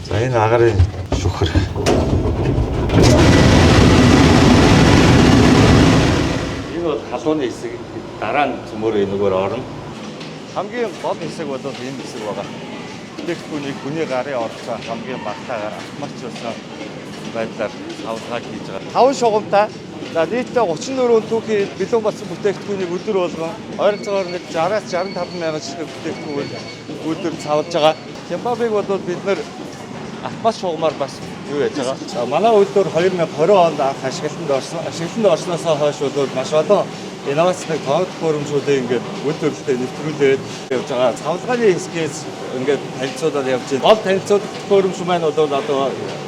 За энэ агарын шүхэр. Энэ бол халууны хэсэг, дараа нь цөмөр энэгээр орно. Хамгийн гол хэсэг бол энэ хэсэг байгаа. Бүтээгдэхүүнийг хүний гарын оролцоо хамгийн багтаагаар автоматжуулсан байдлаар савлгааг хийж байгаа. 5 шугамтай. За нийтдээ 34 түүхий бэлэн болсон бүтээгдэхүүнийг өдөр болгон ойролцоогоор 60-аас 65 мянган ширхэг бүтээгдэхүүн өдөр савлж байгаа. Зимбабвег бол бид нэр автомат шугамаар бас юу яаж байгаа. За манай үйлдвэр 2020 онд анх ашиглалтанд орсноос хойш бол маш олон инновацны тоог төхөөрөмжүүдийг ингээд үйлдвэрлэлд нэвтрүүлээд явж байгаа. Савлгааны хэсгээс ингээд танилцуулаад явж байна. Гол танилцуулах төхөөрөмж маань бол одоо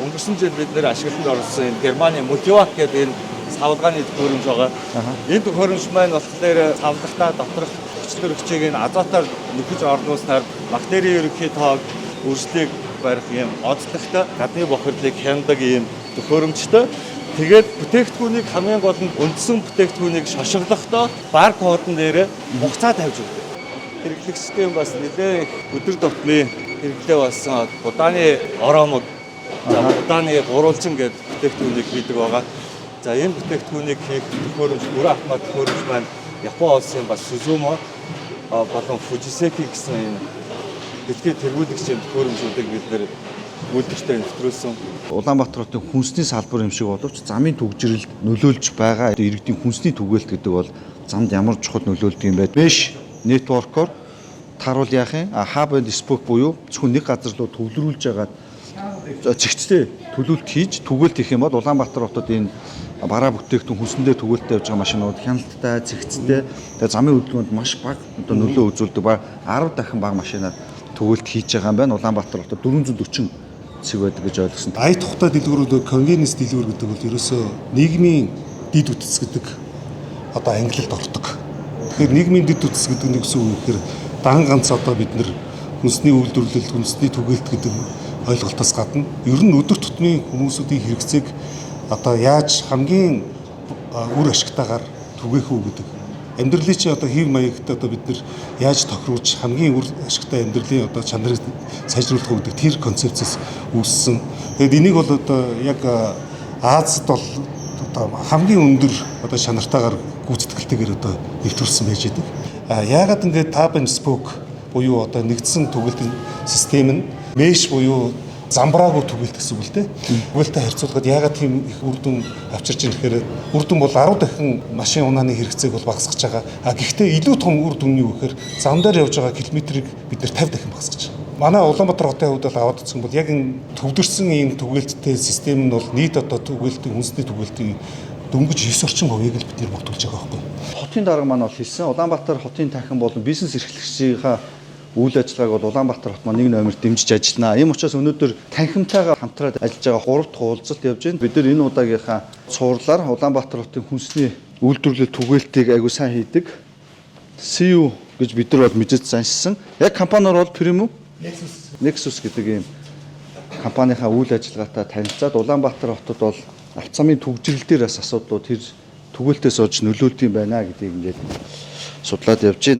өнгөрсөн жил бид нэр ашиглалтанд орсон энэ Германы Multivac гэдэг энэ савлгааны төхөөрөмж байгаа. Энэ төхөөрөмж маань болохоор савлгахдаа доторх хүчнэр хүчийг нь азотоор нөхөж орнууснаар бактерийн ерөнхий тоог үржлийг барих юм онцлогтой гадны бохирлыг хяндаг ийм төхөөрөмжтэй. Тэгээд бүтээгдэхүүнийг хамгийн гол нь үндсэн бүтээгдэхүүнийг шошиглохдоо баркодн дээр хугацаа тавьж өгдөг. Хэрэглэх систем бас нэлээд өдөр тутмын хэрэглээ болсон будааны ороомог, будааны гурвалжин гэдэг бүтээгдэхүүнийг хийдэг байгаа. За энэ бүтээгдэхүүнийг хийх төхөөрөмж бүрэн автомат төхөөрөмж маань Япон улсын бас Suzumo болон Fujiseki гэсэн энэ дэлхийн тэргүүлэгчийн төхөөрөмжүүдийг бид нэр үйлдвэртээ нэвтрүүлсэн. Улаанбаатар хотын хүнсний салбар юм шиг боловч замын төгжрэлд нөлөөлж байгаа иргэдийн хүнсний түгээлт гэдэг бол замд ямар чухал нөлөөлдөг юм бэ? Mesh network-оор таруул яах юм? Hub and spoke буюу зөвхөн нэг газар руу төвлөрүүлж байгаа зэгцтэй төлөвлөлт хийж түгээлт хийх юм бол Улаанбаатар хотод энэ бараа бүтээгдэхүүн хүнсэндээ түгээлттэй явж байгаа машинууд хяналттай, зэгцтэй, тэгээ замын хөдөлгөөнд маш бага одоо нөлөө үзүүлдэг ба 10 дахин бага машинаар түгээлт хийж байгаа юм байна. Улаанбаатар хотод 440 цэг байдаг гэж ойлгосон. Ая тухтай дэлгүүрүүд convenience дэлгүүр гэдэг бол ерөөсөө нийгмийн дид үтц гэдэг одоо ангилалд ордог. Тэгэхээр нийгмийн дид үтц гэдэг нь гэсэн үг гэхээр дан ганц одоо бид нэр хүнсний үйлдвэрлэлд хүнсний түгээлт гэдэг ойлголтоос гадна ер нь өдөр тутмын хүмүүсүүдийн хэрэгцээг одоо яаж хамгийн үр ашигтайгаар түгээх үү гэдэг. Амьдралын чи одоо хэв маягт одоо бид нар яаж тохируулж хамгийн үр ашигтай амьдралын одоо чанарыг сайжруулах үү гэдэг тэр концепцээс үүссэн. Тэгэд энийг бол одоо яг Азад бол одоо хамгийн өндөр одоо чанартайгаар гүйцэтгэлтэйгээр одоо нэвтрүүлсэн байж байдаг. Яагаад ингээд Hub and Spoke буюу одоо нэгдсэн түгээлтийн систем нь Mesh буюу замбраагүй түгээлт гэсэн үг л дээ. Түгээлттэй харьцуулахад яагаад тийм их үр дүн авчирч байгаа гэхээр үр дүн бол 10 дахин машин унааны хэрэгцээг бол багасгаж байгаа. Гэхдээ илүү том үр дүн нь юу гэхээр зам дээр явж байгаа километрийг бид нэр 50 дахин багасгаж байгаа. Манай Улаанбаатар хотын хувьд бол аваад үзсэн бол яг энэ төвдөрсөн ийм түгээлттэй систем нь бол нийт одоо түгээлтийн хүнсний түгээлтийн дөнгөж 9% л бид нэр бүтүүлж байгаа байхгүй. Хотын дарга маань бол хэлсэн Улаанбаатар хотын танхим болон бизнес эрхлэгчийнхаа үйл ажиллагааг бол Улаанбаатар хот маань нэг номер дэмжиж ажиллана. Ийм учраас өнөөдөр танхимтайгаар хамтраад ажиллаж байгаа 3 дахь уулзалт явж байна. Бид нар энэ удаагийнхаа цуурлаар Улаанбаатар хотын хүнсний үйлдвэрлэл түгээлтийг аягүй сайн хийдэг. CU гэж бид нар бол мэдэж заншсан. Яг компаниор бол Premium Nexus гэдэг ийм компанийнхаа үйл ажиллагаатай танилцаад Улаанбаатар хотод бол алт замын түгжрэл дээр бас асуудлууд тэр түгээлтээс олж нөлөөлдөг юм байна гэдгийг ингээд судлаад явж байна.